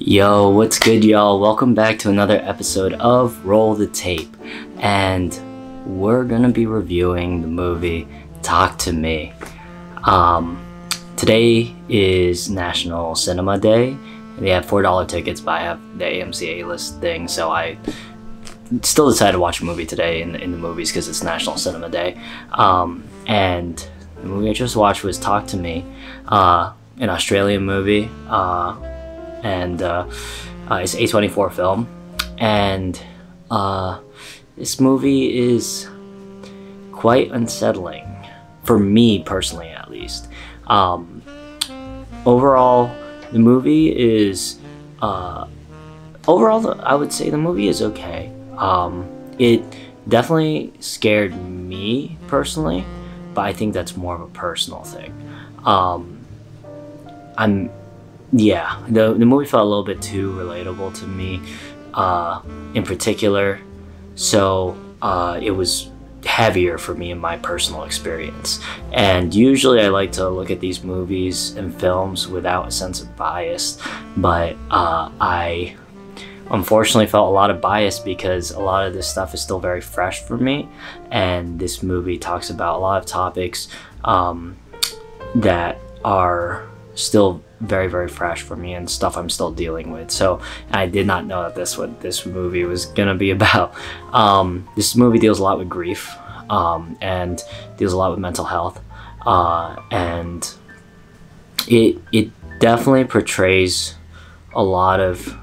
Yo, what's good, y'all? Welcome back to another episode of Roll the Tape, and we're gonna be reviewing the movie Talk to Me. Today is National Cinema Day. They have $4 tickets, but I have the AMC A-list thing, so I still decided to watch a movie today in the movies because it's National Cinema Day. And the movie I just watched was Talk to Me, an Australian movie. And it's A24 film, and this movie is quite unsettling for me personally, at least. Overall, the movie is I would say the movie is okay. It definitely scared me personally, but I think that's more of a personal thing. Yeah, the movie felt a little bit too relatable to me, in particular, so it was heavier for me in my personal experience. And usually I like to look at these movies and films without a sense of bias, but I unfortunately felt a lot of bias because a lot of this stuff is still very fresh for me, and this movie talks about a lot of topics that are still very, very fresh for me and stuff I'm still dealing with. So I did not know that what this movie was gonna be about. This movie deals a lot with grief, and deals a lot with mental health, and it definitely portrays a lot of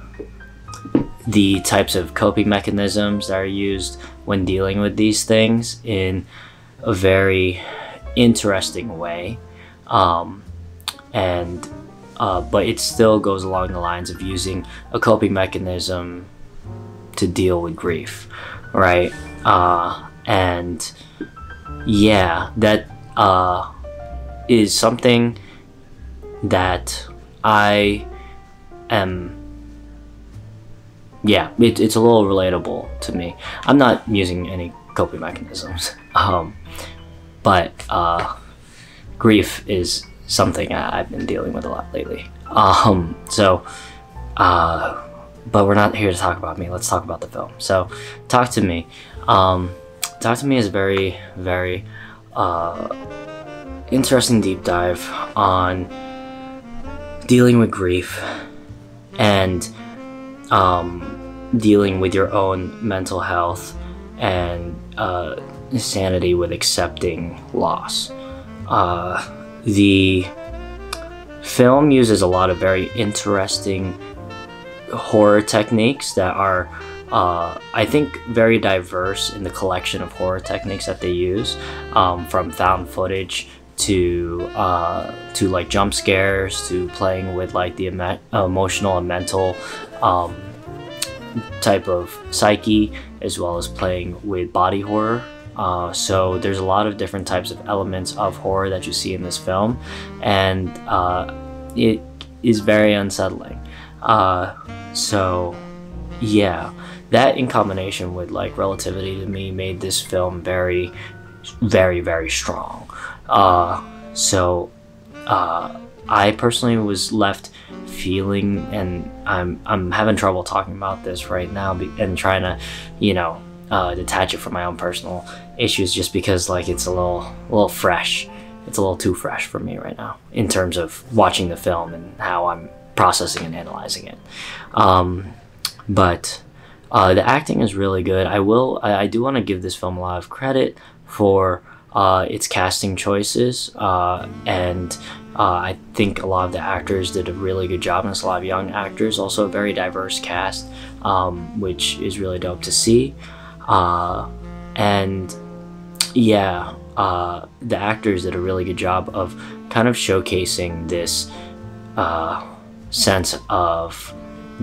the types of coping mechanisms that are used when dealing with these things in a very interesting way. But it still goes along the lines of using a coping mechanism to deal with grief, right? And yeah, that is something that I am, yeah, it's a little relatable to me. I'm not using any coping mechanisms, but grief is something I've been dealing with a lot lately. But we're not here to talk about me. Let's talk about the film. So, Talk to Me. Talk to Me is a very, very interesting deep dive on dealing with grief and dealing with your own mental health and sanity with accepting loss. The film uses a lot of very interesting horror techniques that are, I think, very diverse in the collection of horror techniques that they use, from found footage to like jump scares to playing with like the emotional and mental type of psyche, as well as playing with body horror. So there's a lot of different types of elements of horror that you see in this film, and it is very unsettling. So yeah, that in combination with like relativity to me made this film very, very, very strong. I personally was left feeling, and I'm having trouble talking about this right now and trying to, detach it from my own personal issues, just because like it's a little fresh. It's a little too fresh for me right now in terms of watching the film and how I'm processing and analyzing it. But the acting is really good. I do want to give this film a lot of credit for its casting choices, and I think a lot of the actors did a really good job, and it's a lot of young actors, also a very diverse cast, which is really dope to see. And yeah, the actors did a really good job of kind of showcasing this sense of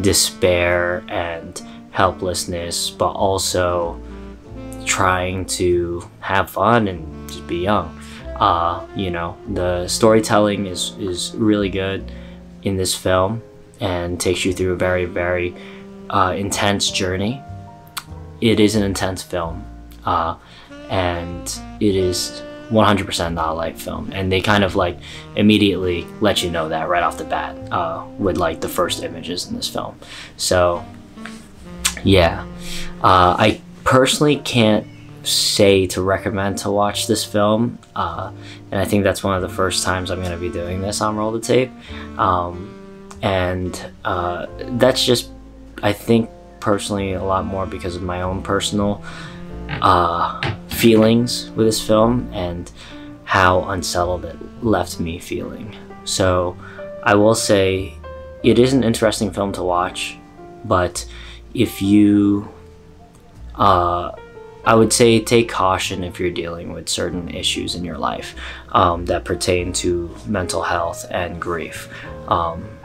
despair and helplessness, but also trying to have fun and just be young. The storytelling is really good in this film and takes you through a very, very intense journey. It is an intense film, and it is 100% not a light film, and they kind of like immediately let you know that right off the bat with like the first images in this film. So yeah, I personally can't say to recommend to watch this film, and I think that's one of the first times I'm going to be doing this on Roll the Tape, and that's just, I think personally, a lot more because of my own personal feelings with this film and how unsettled it left me feeling. So I will say it is an interesting film to watch, but if you I would say take caution if you're dealing with certain issues in your life that pertain to mental health and grief.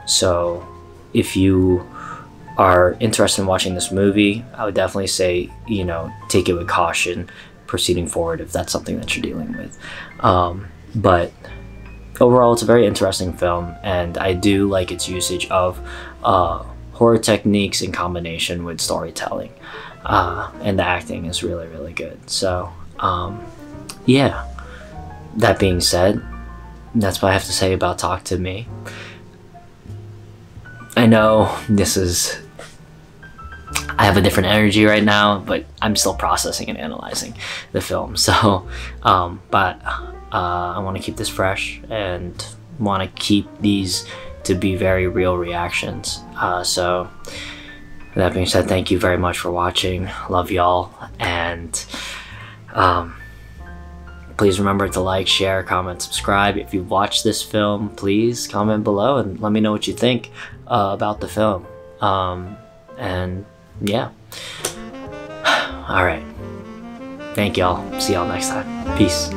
So if you are interested in watching this movie, I would definitely say, you know, take it with caution proceeding forward if that's something that you're dealing with. But overall, it's a very interesting film, and I do like its usage of horror techniques in combination with storytelling, and the acting is really, really good. So yeah, that being said, that's what I have to say about Talk to Me. I know this is, I have a different energy right now, but I'm still processing and analyzing the film. So, but I want to keep this fresh and want to keep these to be very real reactions. So, with that being said, thank you very much for watching. Love y'all, and please remember to like, share, comment, subscribe. If you've watched this film, please comment below and let me know what you think about the film. And yeah. All right. Thank y'all. See y'all next time. Peace.